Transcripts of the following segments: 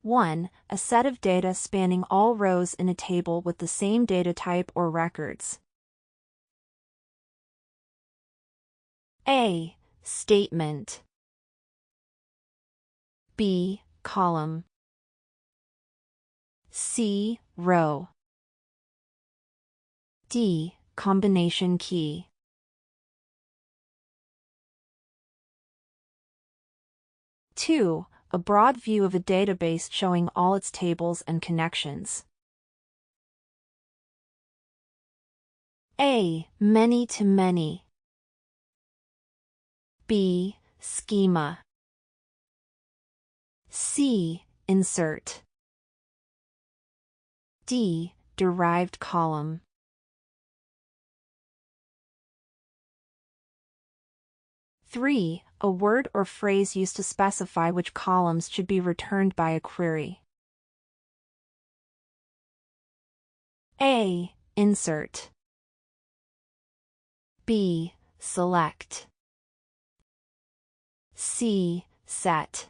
1. A set of data spanning all rows in a table with the same data type or records. A. Statement. B. Column. C. Row. D. Combination key. Two. A broad view of a database showing all its tables and connections. A. Many-to-many. B. Schema. C. Insert. D. Derived column. Three. A word or phrase used to specify which columns should be returned by a query. A. Insert. B. Select. C. Set.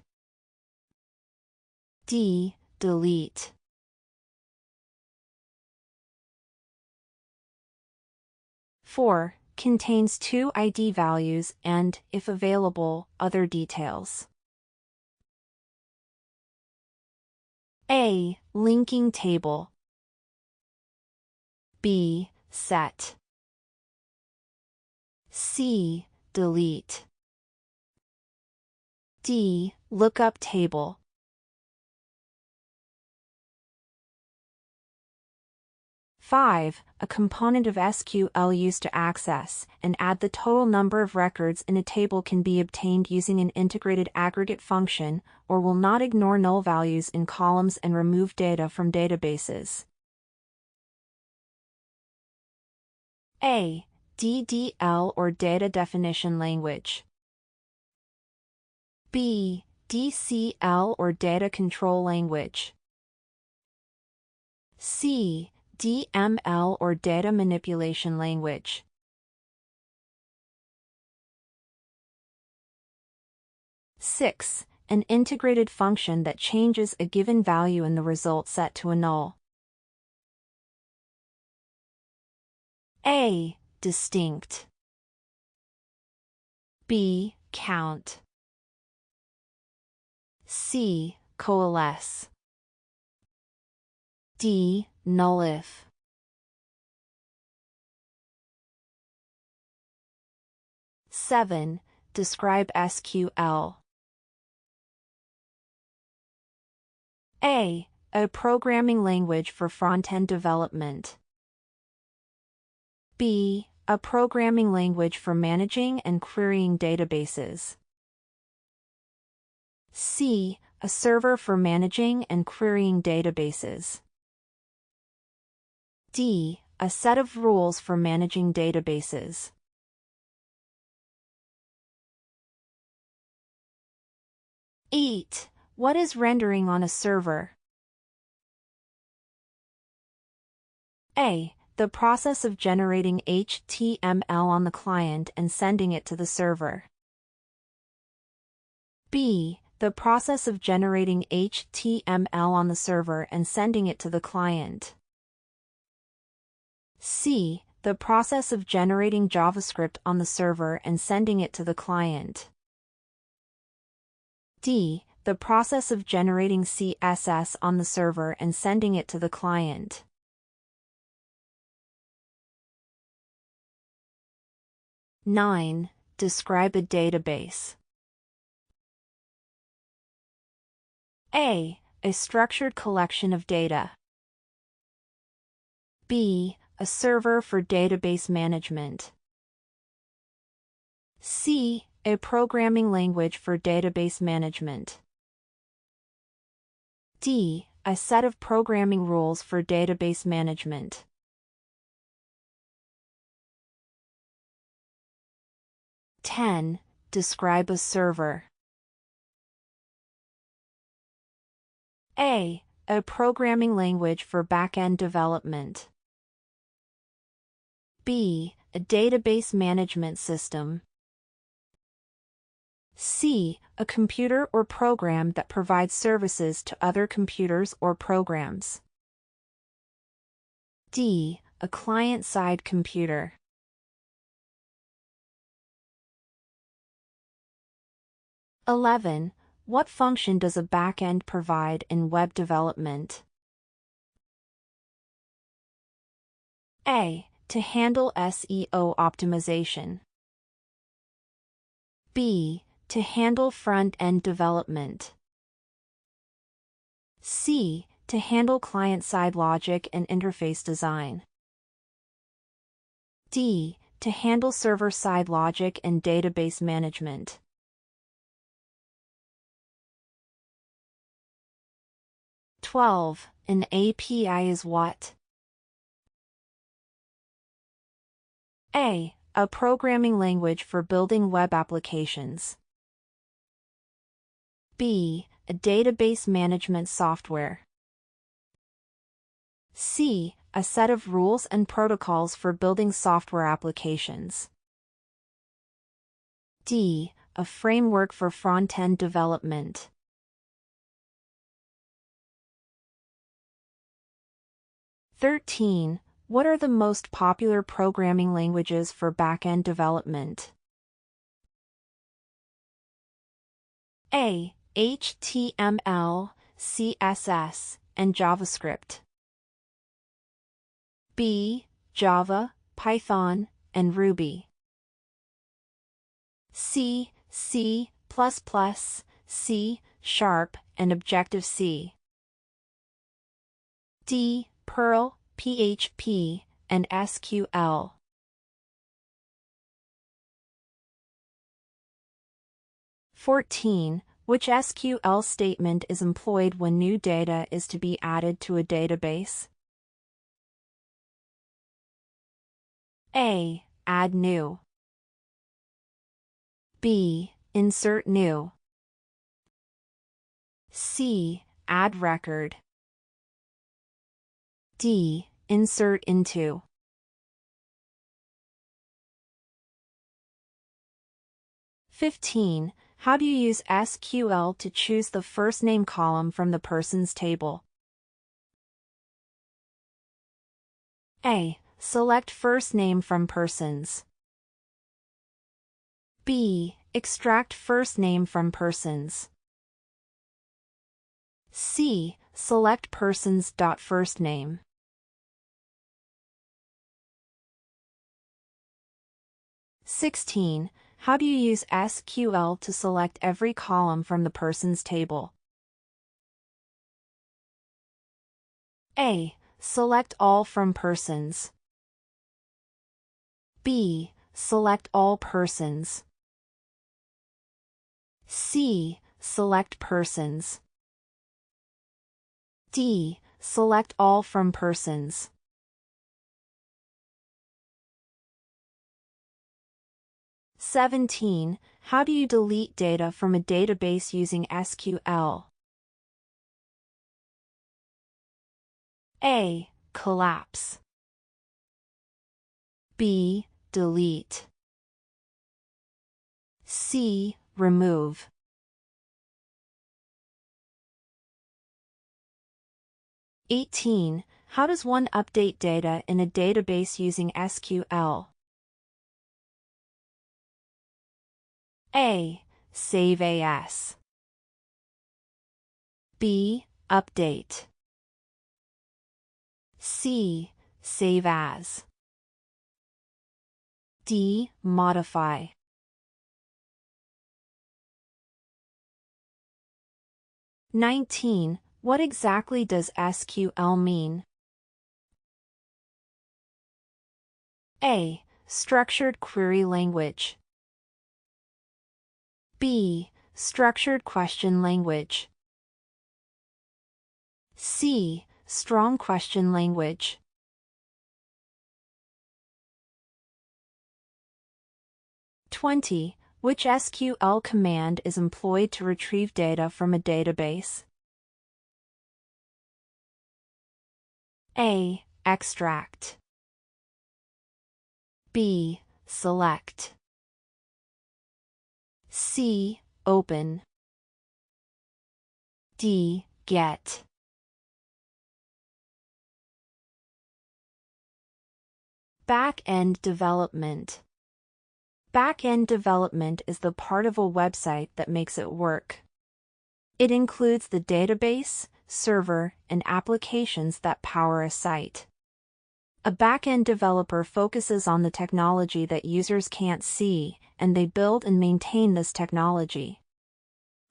D. Delete. Four. Contains two ID values and, if available, other details. A. Linking table. B. Set. C. Delete. D. Lookup table. Five. A component of SQL used to access and add the total number of records in a table can be obtained using an integrated aggregate function, or will not ignore null values in columns and remove data from databases. A. DDL or Data Definition Language. B. DCL or Data Control Language. C. DML or Data Manipulation Language. Six. An integrated function that changes a given value in the result set to a null. A. Distinct. B. Count. C. Coalesce. D. Nullif. Seven. Describe SQL. A. A programming language for front-end development. B. A programming language for managing and querying databases. C. A server for managing and querying databases. D. A set of rules for managing databases. Eight. What is rendering on a server? A. The process of generating HTML on the client and sending it to the server. B. The process of generating HTML on the server and sending it to the client. C. The process of generating JavaScript on the server and sending it to the client. D. The process of generating CSS on the server and sending it to the client. 9. Describe a database. A. A structured collection of data. B. A server for database management. C. A programming language for database management. D. A set of programming rules for database management. 10. Describe a server. A. A programming language for back-end development. B. A database management system. C. A computer or program that provides services to other computers or programs. D. A client-side computer. (11) What function does a backend provide in web development? A. To handle SEO optimization. B. To handle front-end development. C. To handle client-side logic and interface design. D. To handle server-side logic and database management. (12) An API is what? A. A programming language for building web applications. B. A database management software. C. A set of rules and protocols for building software applications. D. A framework for front-end development. (13) What are the most popular programming languages for back-end development? A. HTML, CSS, and JavaScript. B. Java, Python, and Ruby. C. C++, C#, and Objective-C. D. Perl, PHP, and SQL. (14) Which SQL statement is employed when new data is to be added to a database? A. Add new. B. Insert new. C. Add record. D. Insert into. (15) How do you use SQL to choose the first name column from the persons table? A. Select first name from persons. B. Extract first name from persons. C. Select persons.firstname. (16) How do you use SQL to select every column from the persons table? A. Select all from persons. B. Select all persons. C. Select persons. D. Select all from persons. (17) How do you delete data from a database using SQL? A. Collapse. B. Delete. C. Remove. (18) How does one update data in a database using SQL? A. Save as. B. Update. C. Save as. D. Modify. (19) What exactly does SQL mean? A. Structured query language. B. Structured question language. C. Strong question language. (20) Which SQL command is employed to retrieve data from a database? A. Extract. B. Select. C. open. D. Get. Back-end development. Back-end development is the part of a website that makes it work. It includes the database, server, and applications that power a site. A back-end developer focuses on the technology that users can't see, and they build and maintain this technology.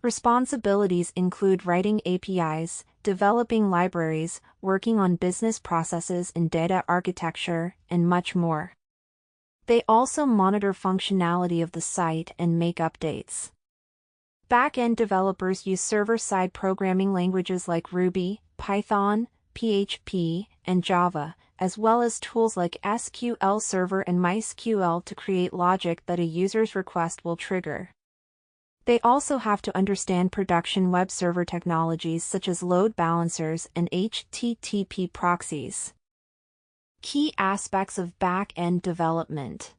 Responsibilities include writing APIs, developing libraries, working on business processes and data architecture, and much more. They also monitor functionality of the site and make updates. Back-end developers use server-side programming languages like Ruby, Python, PHP, and Java, as well as tools like SQL Server and MySQL to create logic that a user's request will trigger. They also have to understand production web server technologies such as load balancers and HTTP proxies. Key aspects of back-end development.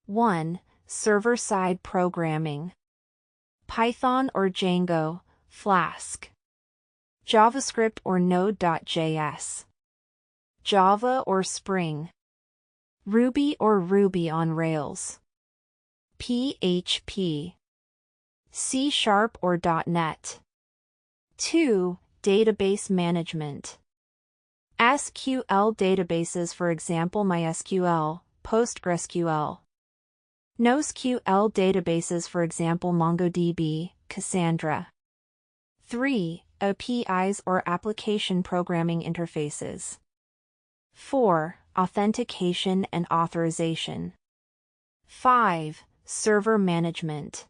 1. Server-side programming. Python or Django, Flask. JavaScript or Node.js. Java or Spring. Ruby or Ruby on Rails. PHP. C# or .NET. 2. Database management. SQL databases, for example MySQL, PostgreSQL. NoSQL databases, for example MongoDB, Cassandra. 3. APIs or application programming interfaces. 4. Authentication and authorization. 5. Server management.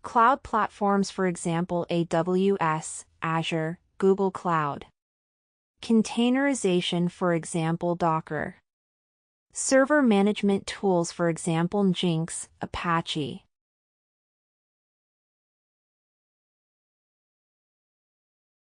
Cloud platforms, for example AWS, Azure, Google Cloud. Containerization, for example Docker. Server management tools, for example Nginx, Apache.